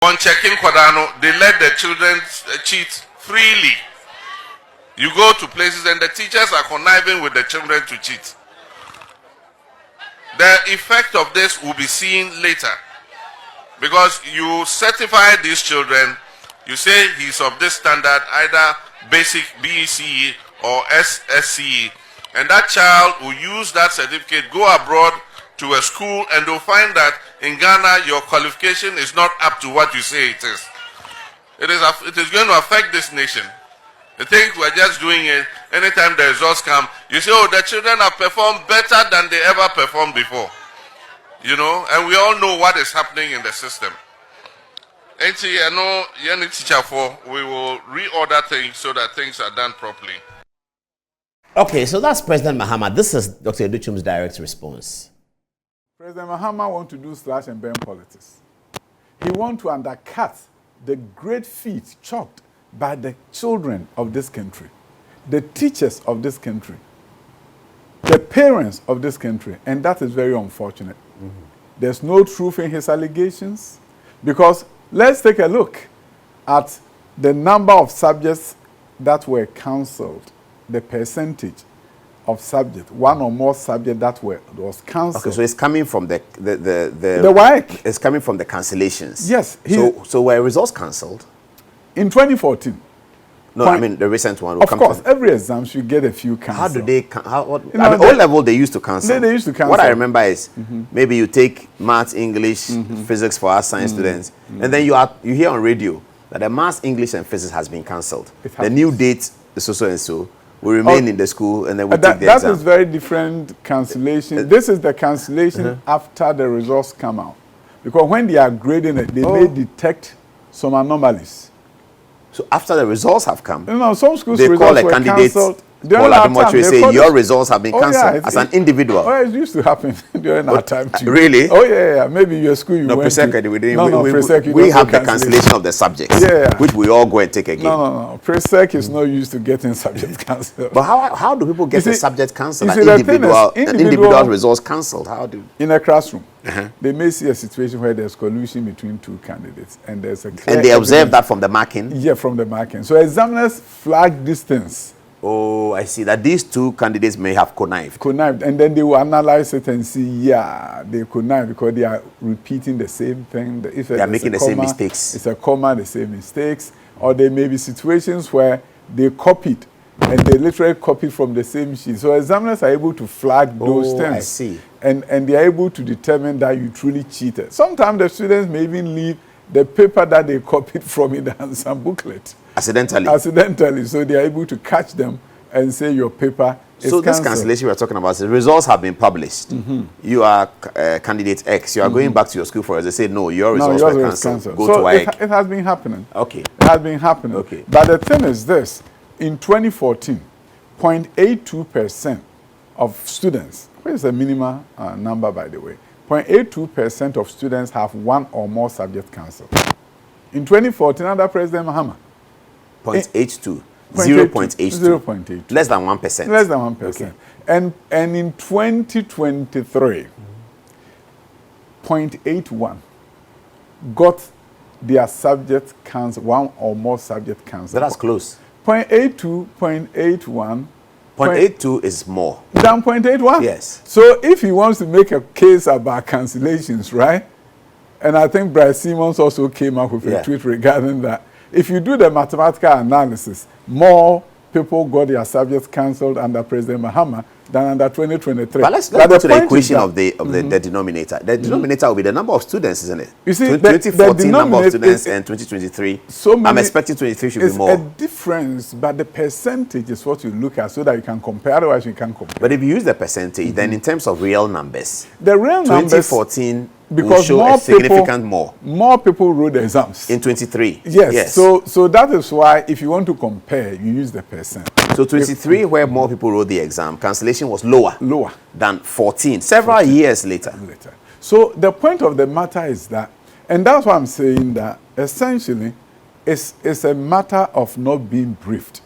On checking Kwadano, they let the children cheat freely. You go to places and the teachers are conniving with the children to cheat. The effect of this will be seen later. Because you certify these children, you say he's of this standard, either basic BECE or SSCE, and that child will use that certificate, go abroad to a school, and they'll find that in Ghana your qualification is not up to what you say it is. It is going to affect this nation. I think we're just doing it. Anytime the results come, you say, oh, the children have performed better than they ever performed before. You know, and we all know what is happening in the system. And so, you know, we will reorder things so that things are done properly. Okay, so that's President Mahama. This is Dr. Adutwum's direct response. President Mahama wants to do slash and burn politics. He wants to undercut the great feat chalked by the children of this country, the teachers of this country, the parents of this country, and that is very unfortunate. There's no truth in his allegations, because let's take a look at the number of subjects that were cancelled, the percentage of subjects, one or more subjects that was cancelled. Okay, so it's coming from the WASCE. It's coming from the cancellations. Yes. So were results cancelled? In 2014. No, I mean the recent one. Of course, every exam should get a few cancelled. How do they? I mean, O-level they used to cancel. They used to cancel. What I remember is maybe you take maths, English, physics for our science students, and then you hear on radio that the maths, English, and physics has been cancelled. The new date is so and so. We remain in the school and then we take the exam. That is very different cancellation. This is the cancellation after the results come out, because when they are grading it, they may detect some anomalies. So after the results have come, some schools they call a candidate, Adom-Otchere, say your results have been cancelled as an individual. Oh, it used to happen during our time too. Really? Oh yeah. Maybe your school you went to. We have the cancellation of the subjects, which we all go and take again. No. Pre-sec is not used to getting subjects cancelled. But how do people get the subject cancelled and individual results cancelled? How do? In a classroom, they may see a situation where there's collusion between two candidates, and there's a clear and they observe that from the marking. Yeah, from the marking. So examiners flag distance. Oh, I see that these two candidates may have connived. And then they will analyze it and see, they connived because they are repeating the same thing. If they are making the same mistakes. It's a comma, the same mistakes. Or there may be situations where they copied, and they literally copied from the same sheet. So examiners are able to flag those things. I see. And they are able to determine that you truly cheated. Sometimes the students may even leave the paper that they copied from in the answer booklet. Accidentally. So they are able to catch them and say your paper is So this cancellation we are talking about, the results have been published. You are candidate X. You are going back to your school for us. They say, no, your results were cancelled. Go to it has been happening. Okay. It has been happening. Okay. But the thing is this. In 2014, 0.82% of students, what is the minimum number, by the way? 0.82% of students have one or more subjects cancelled. In 2014, under President Mahama, 0.82. 0.82. Less than 1%. Less than 1%. Okay. And in 2023, 0.81 got their subject cancelled, one or more subject cancelled. That's close. 0.82, 0.81. 0.82 is more than 0.81? Yes. So if he wants to make a case about cancellations, right? And I think Bryce Simmons also came up with a tweet regarding that. If you do the mathematical analysis, more people got their subjects cancelled under President Mahama than under 2023. But let's go to the equation of the denominator. The denominator will be the number of students, isn't it? You see, 2014 number of students and 2023. I'm expecting 23 should be more. It's a difference, but the percentage is what you look at so that you can compare. Otherwise, you can't compare. But if you use the percentage, then in terms of real numbers, the real numbers, 2014 because will show a significant more people wrote the exams in 23. Yes. So that is why if you want to compare, you use the percent. So 23, where more people wrote the exam, cancellation was lower than 14 several years later. So the point of the matter is that, and that's why I'm saying that essentially it's a matter of not being briefed.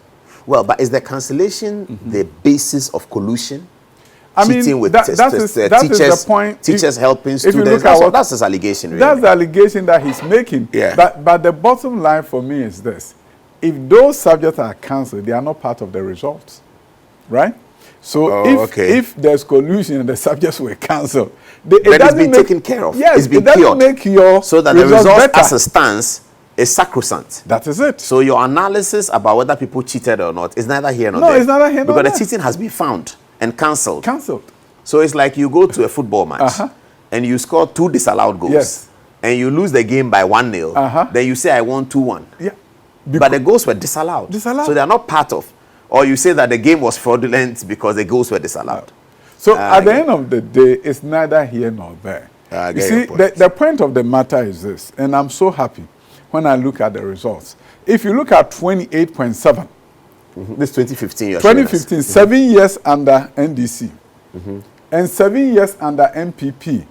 Well, but is the cancellation the basis of collusion? I mean, cheating with that is the point. Teachers helping if you students. look at That's his allegation, really. That's the allegation that he's making. Yeah. But the bottom line for me is this. If those subjects are cancelled, they are not part of the results. Right? So if there's collusion and the subjects were cancelled, it's been taken care of. Yes, it's been it doesn't cured. make your so that the results result better. as it stands is sacrosanct. That is it. So your analysis about whether people cheated or not is neither here nor there. No, it's neither here nor because there. the cheating has been found and cancelled. Cancelled. So it's like you go to a football match and you score 2 disallowed goals. Yes. And you lose the game by 1-0. Then you say, I won 2-1. Yeah. But the goals were disallowed. Disallowed. So they are not part of. Or you say that the game was fraudulent because the goals were disallowed. So at the end of the day, it's neither here nor there. You see, the point of the matter is this, and I'm so happy when I look at the results. If you look at 28.7, this 2015, 2015, 7 years under NDC, and 7 years under MPP.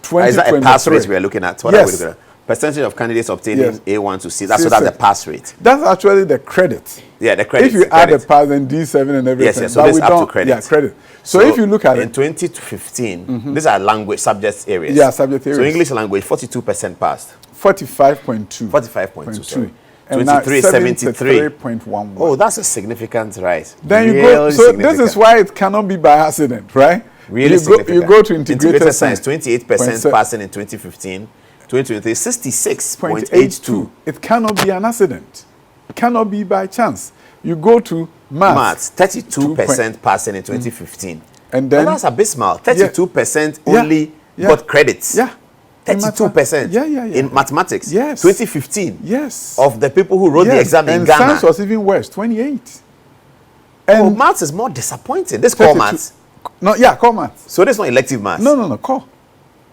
2023. Is that a pass rate we are looking at? Yes. Percentage of candidates obtaining A1 to C. That's the pass rate. That's actually the credit. Yeah, the credit. If you add the pass and D7 and everything. Yes, so this up to credit. Yeah, credit. So if you look at in 2015, these are language subject areas. Yeah, subject areas. So English language, 42% passed. 45.2. 45.2, sorry. And 23, 73. 73.11. Oh, that's a significant rise. Then you go. So this is why it cannot be by accident, right? Really significant. You go to integrated science, 28% passing in 2015. 2023, 66.82. It cannot be an accident. It cannot be by chance. You go to maths. 32% passing in 2015. And then that's abysmal. 32% only got credits. Yeah. 32% in mathematics. Yes. 2015. Yes. Of the people who wrote the exam in Ghana. And science was even worse, 28. And maths is more disappointing. This core maths. No, core maths. So this is not elective maths. No, core.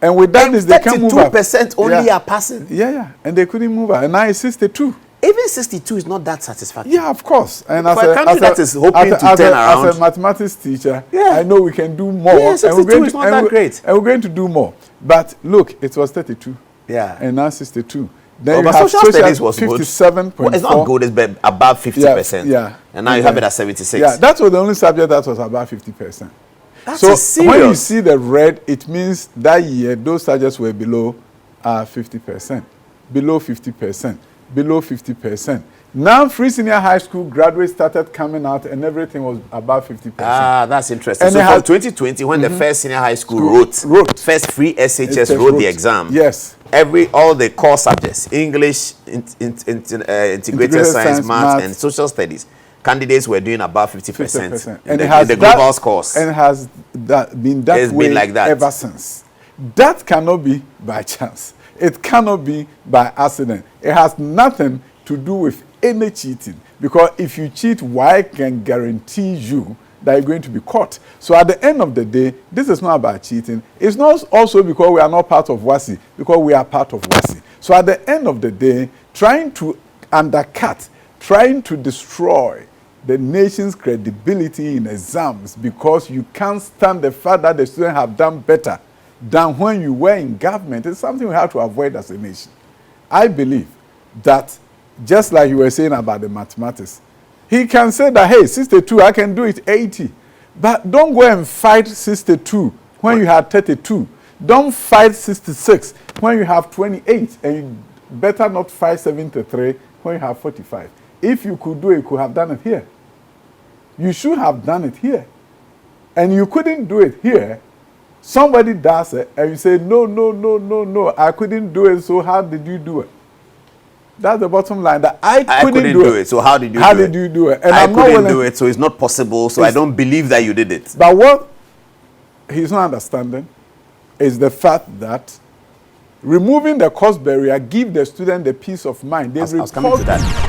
And with that, they can move up. 32% only are passing. Yeah. And they couldn't move up. And now it's 62. Even 62 is not that satisfactory. Yeah, of course. And for a country that is hoping to turn around. As a mathematics teacher, I know we can do more. Yeah, 62 is not that great. And we're going to do more. But look, it was 32. Yeah. And now 62. Then but social studies was 57.4. Well, it's not good. It's above 50%. Yeah. And now you have it at 76. Yeah, that was the only subject that was above 50%. That's serious. When you see the red, it means that year those subjects were below 50%, below 50%, below 50%. Now, free senior high school graduates started coming out, and everything was above 50%. That's interesting. And so from 2020, when the first senior high school wrote first free SHS wrote the exam. Yes. All the core subjects, English, integrated science, maths, and social studies. Candidates were doing above 50%. And in the global scores. And has been that way like that ever since. That cannot be by chance. It cannot be by accident. It has nothing to do with any cheating. Because if you cheat, why can guarantee you that you're going to be caught? So at the end of the day, this is not about cheating. It's not also because we are not part of WASCE, because we are part of WASCE. So at the end of the day, trying to undercut, trying to destroy the nation's credibility in exams because you can't stand the fact that the students have done better than when you were in government is something we have to avoid as a nation. I believe that, just like you were saying about the mathematics, he can say that, hey, 62, I can do it 80. But don't go and fight 62 when you have 32. Don't fight 66 when you have 28. And you better not fight 73 when you have 45. If you could do it, you could have done it here. You should have done it here. And you couldn't do it here. Somebody does it, and you say, no, I couldn't do it, so how did you do it? That's the bottom line. That I couldn't do it. So how did you do it? How did you do it? And I couldn't do it, so it's not possible, so I don't believe that you did it. But what he's not understanding is the fact that removing the cost barrier give the student the peace of mind. I was coming to that.